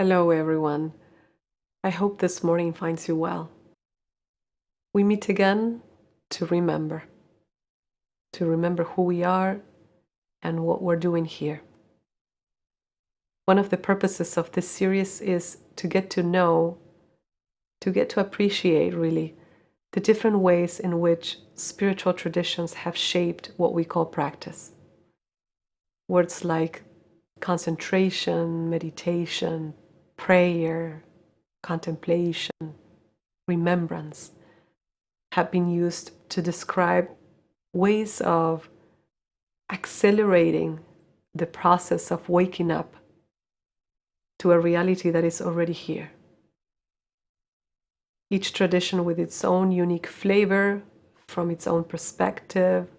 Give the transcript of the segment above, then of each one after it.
Hello, everyone. I hope this morning finds you well. We meet again to remember who we are and what we're doing here. One of the purposes of this series is to get to know, to get to appreciate really the different ways in which spiritual traditions have shaped what we call practice. Words like concentration, meditation, prayer, contemplation, remembrance have been used to describe ways of accelerating the process of waking up to a reality that is already here. Each tradition with its own unique flavor, from its own perspective,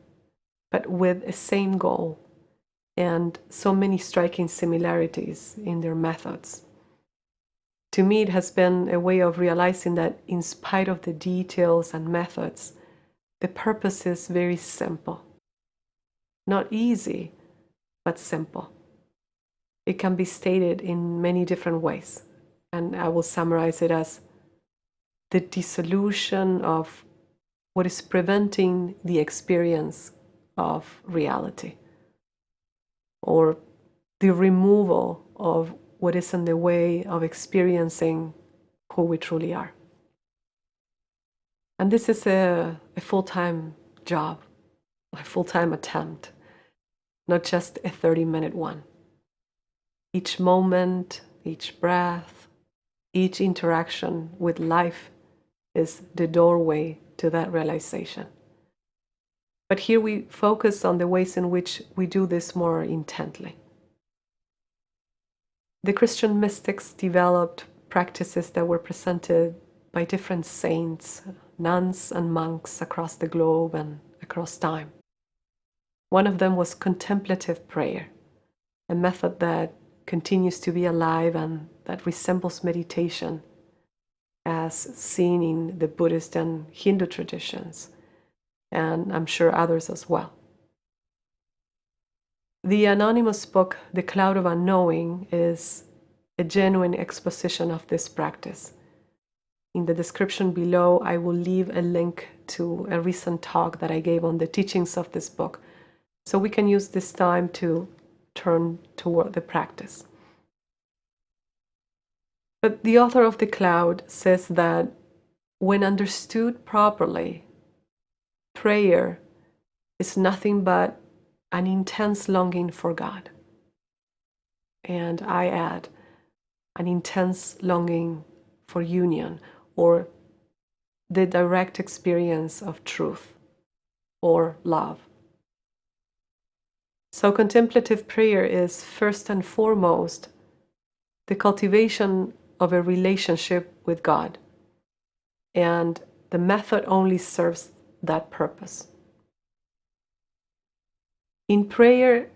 but with a same goal and so many striking similarities in their methods. To me, it has been a way of realizing that in spite of the details and methods, the purpose is very simple. Not easy, but simple. It can be stated in many different ways, and I will summarize it as the dissolution of what is preventing the experience of reality, or the removal of what is in the way of experiencing who we truly are. And this is a full-time job, a full-time attempt, not just a 30-minute one. Each moment, each breath, each interaction with life is the doorway to that realization. But here we focus on the ways in which we do this more intently. The Christian mystics developed practices that were presented by different saints, nuns and monks across the globe and across time. One of them was contemplative prayer, a method that continues to be alive and that resembles meditation as seen in the Buddhist and Hindu traditions, and I'm sure others as well. The anonymous book, The Cloud of Unknowing, is a genuine exposition of this practice. In the description below, I will leave a link to a recent talk that I gave on the teachings of this book, so we can use this time to turn toward the practice. But the author of The Cloud says that when understood properly, prayer is nothing but an intense longing for God. And I add, an intense longing for union, or the direct experience of truth or love. So contemplative prayer is first and foremost the cultivation of a relationship with God, and the method only serves that purpose. In prayer,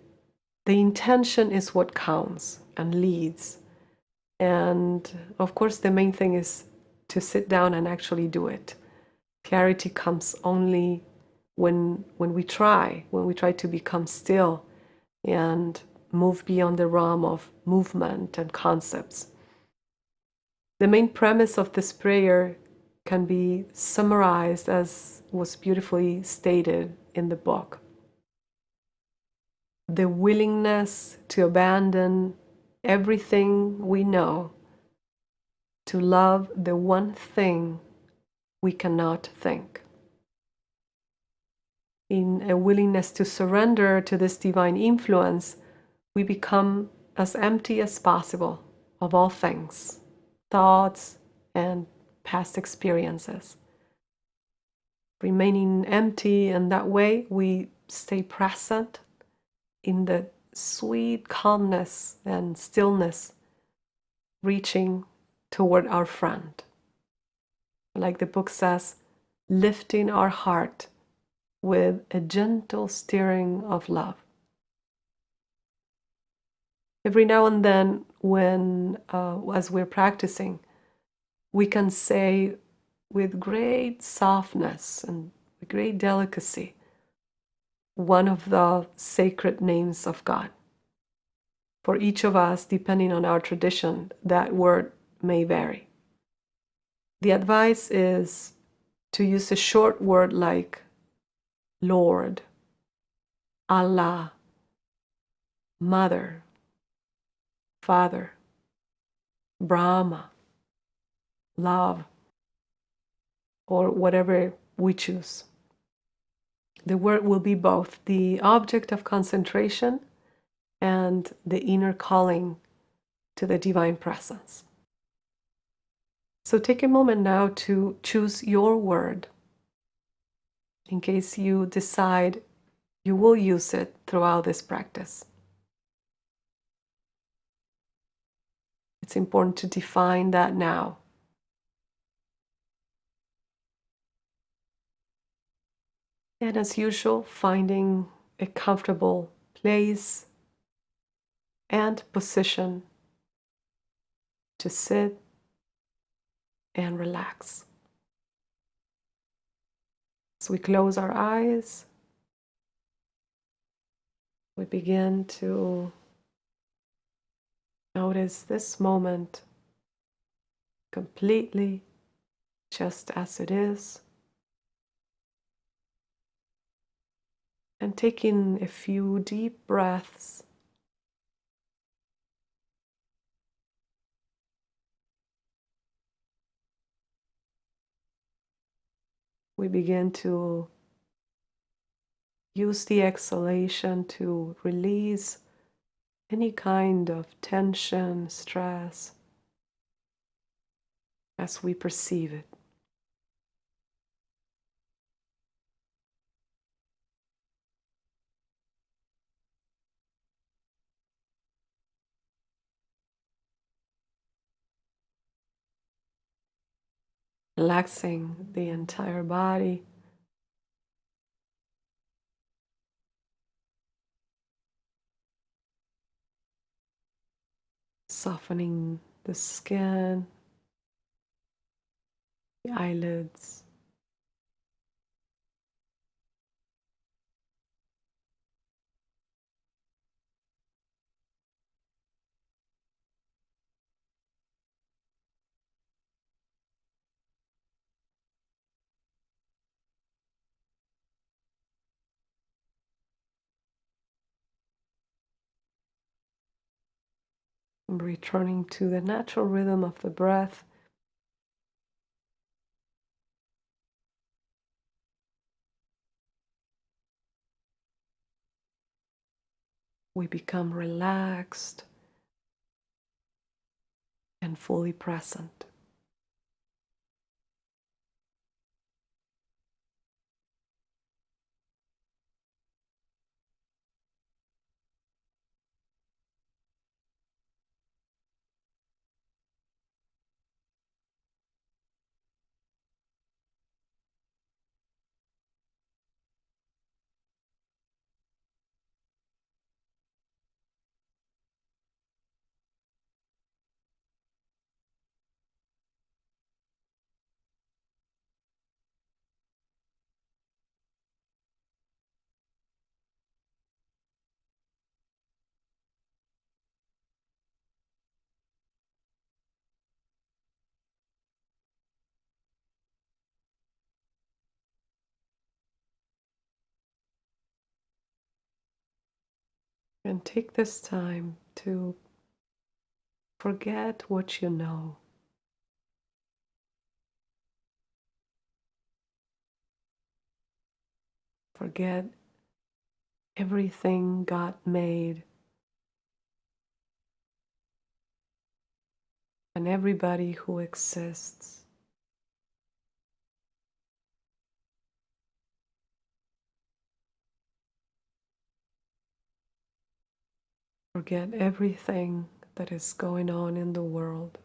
the intention is what counts and leads, and of course the main thing is to sit down and actually do it. Clarity comes only when we try to become still and move beyond the realm of movement and concepts. The main premise of this prayer can be summarized as was beautifully stated in the book. The willingness to abandon everything we know to love the one thing we cannot think. In a willingness to surrender to this divine influence, we become as empty as possible of all things, thoughts, and past experiences. Remaining empty, and that way we stay present in the sweet calmness and stillness, reaching toward our friend. Like the book says, lifting our heart with a gentle stirring of love. Every now and then, when, as we're practicing, we can say with great softness and with great delicacy one of the sacred names of God. For each of us, depending on our tradition, that word may vary. The advice is to use a short word like Lord, Allah, Mother, Father, Brahma, love, or whatever we choose. The word will be both the object of concentration and the inner calling to the divine presence. So take a moment now to choose your word in case you decide you will use it throughout this practice. It's important to define that now. And as usual, finding a comfortable place and position to sit and relax. As we close our eyes, we begin to notice this moment completely just as it is, and taking a few deep breaths. We begin to use the exhalation to release any kind of tension, stress, as we perceive it. Relaxing the entire body. Softening the skin, the eyelids. Returning to the natural rhythm of the breath. We become relaxed and fully present. And take this time to forget what you know. Forget everything God made and everybody who exists. Forget everything that is going on in the world.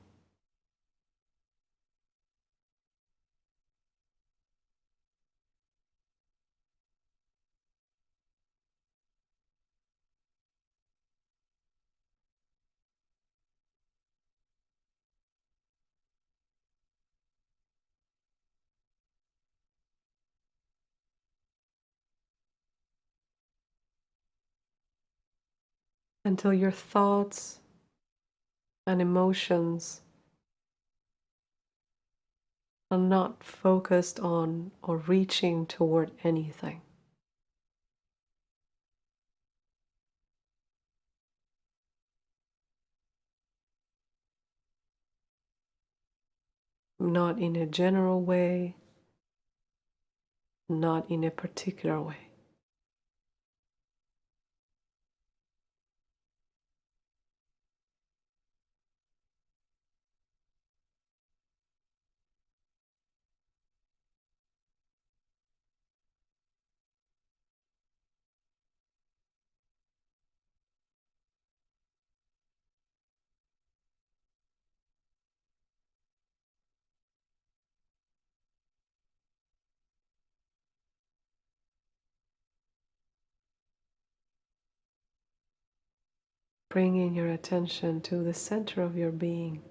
until your thoughts and emotions are not focused on or reaching toward anything. Not in a general way, not in a particular way. Bringing your attention to the center of your being.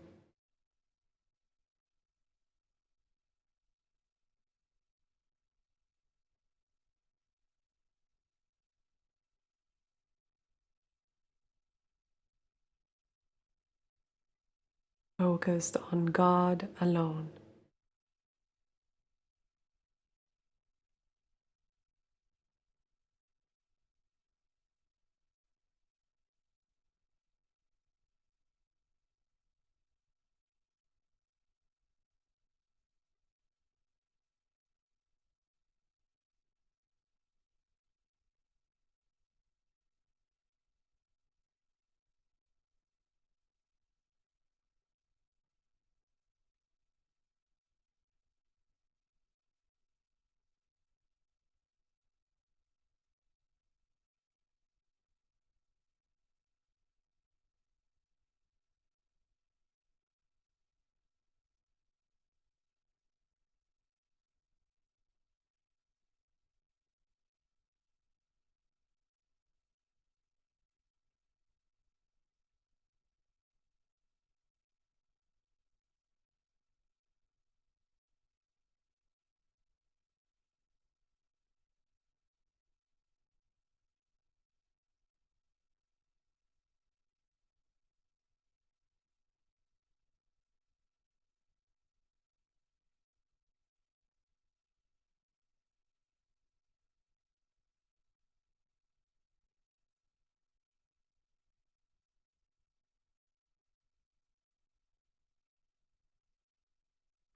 Focused on God alone.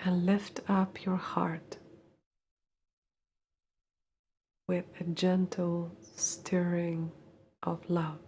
And lift up your heart with a gentle stirring of love.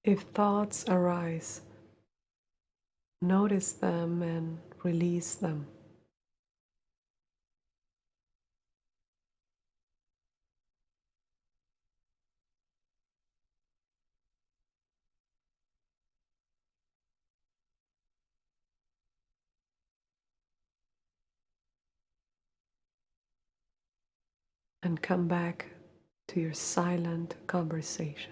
If thoughts arise, notice them and release them. And come back to your silent conversation.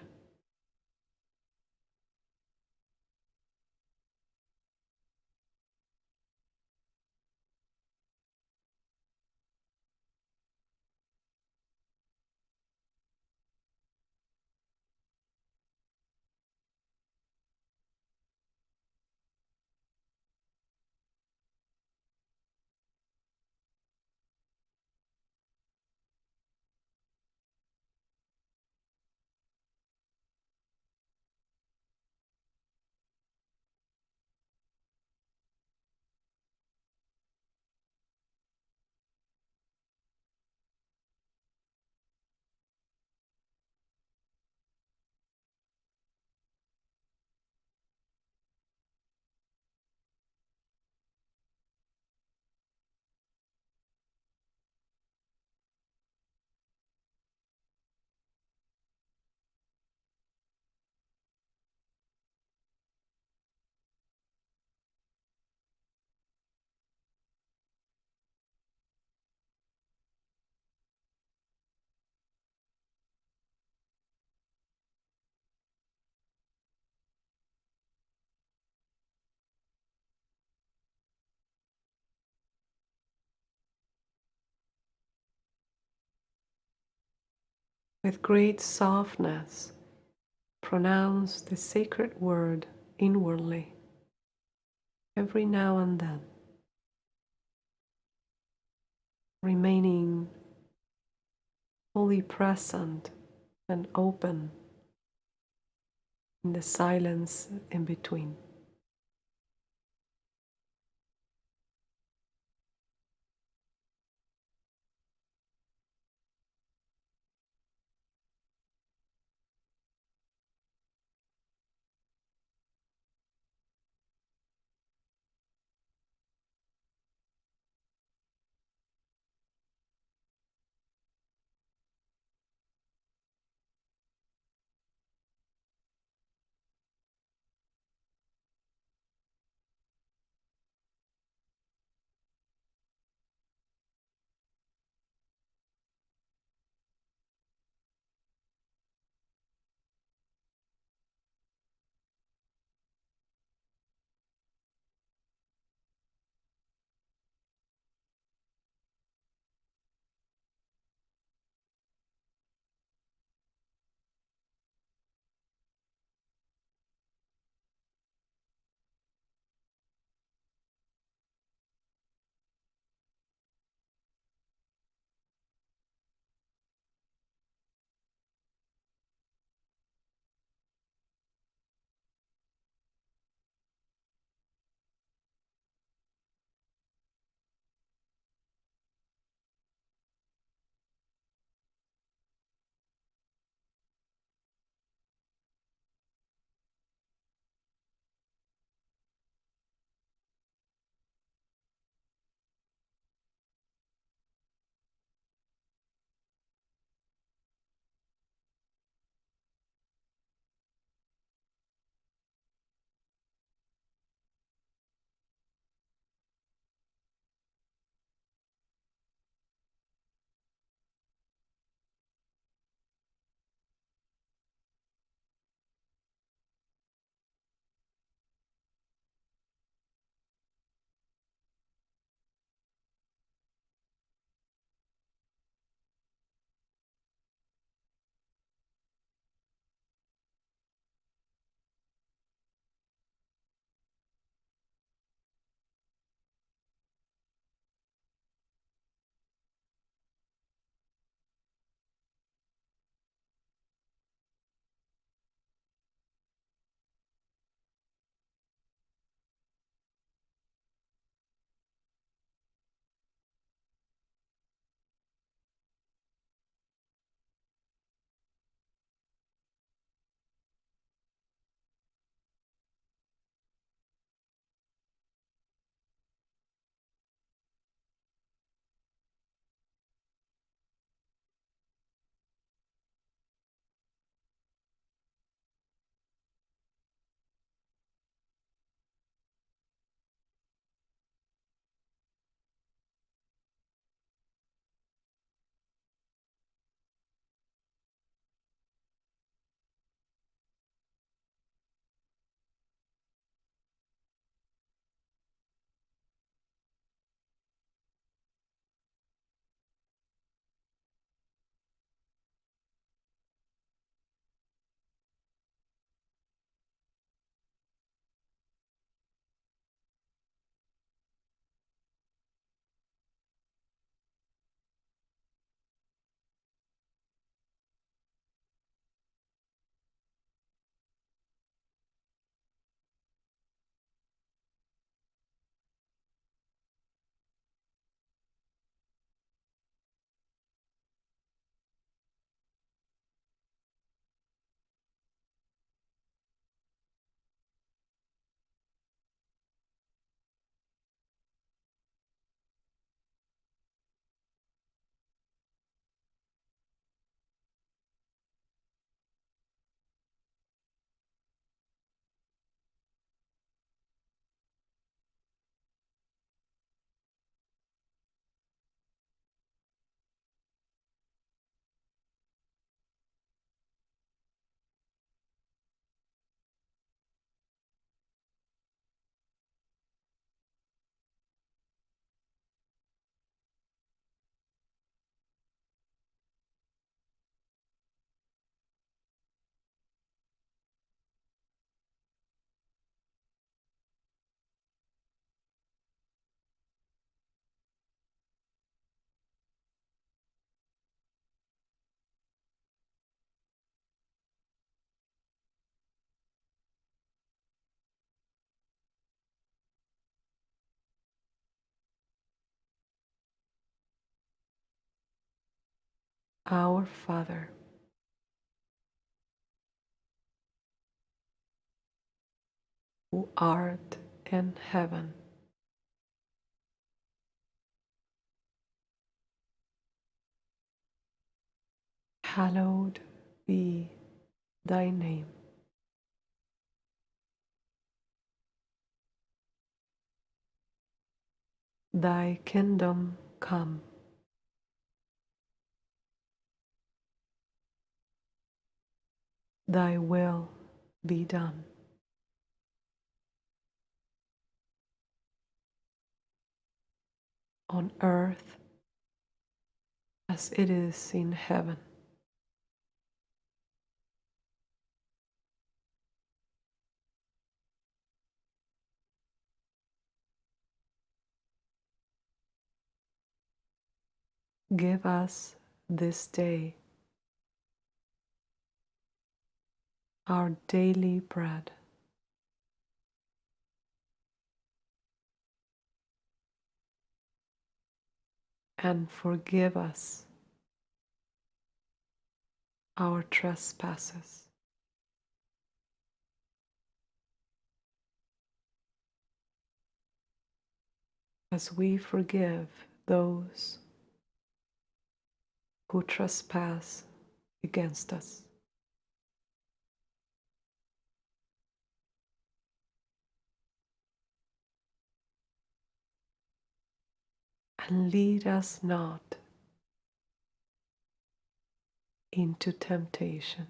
With great softness, pronounce the sacred word inwardly every now and then, remaining fully present and open in the silence in between. Our Father, who art in heaven, hallowed be thy name. Thy kingdom come. Thy will be done. On earth as it is in heaven. Give us this day our daily bread, and forgive us our trespasses, as we forgive those who trespass against us. And lead us not into temptation,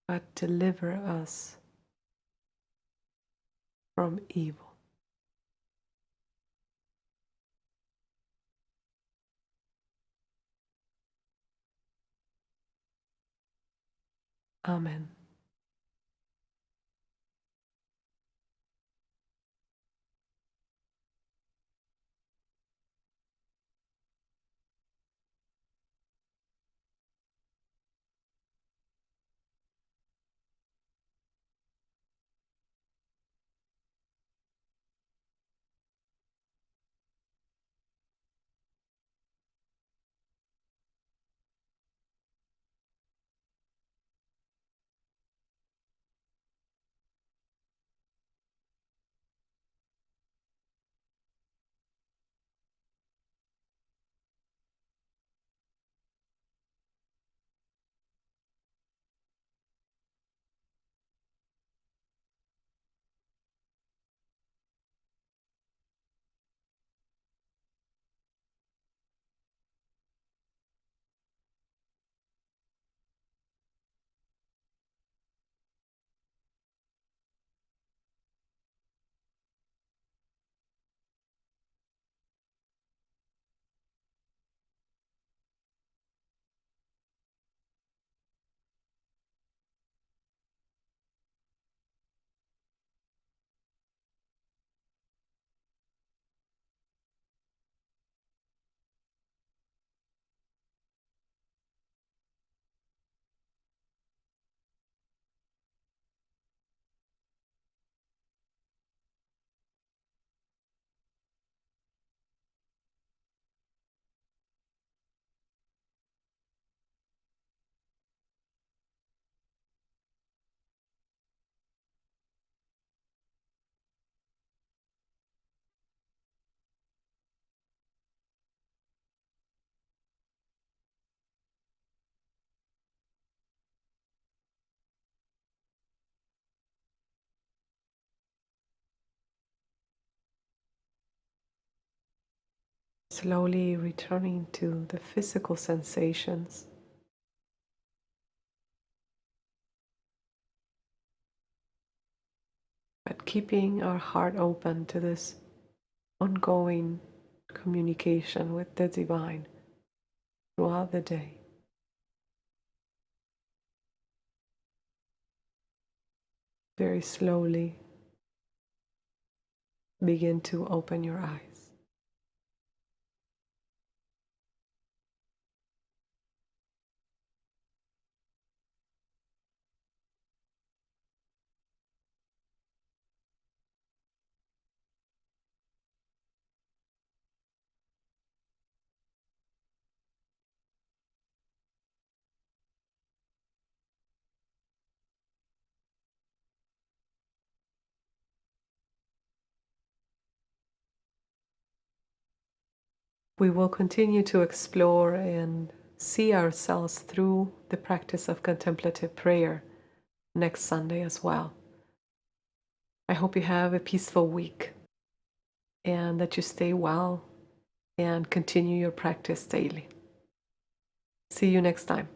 but deliver us from evil. Amen. Slowly returning to the physical sensations, but keeping our heart open to this ongoing communication with the divine throughout the day. Very slowly begin to open your eyes. We will continue to explore and see ourselves through the practice of contemplative prayer next Sunday as well. I hope you have a peaceful week and that you stay well and continue your practice daily. See you next time.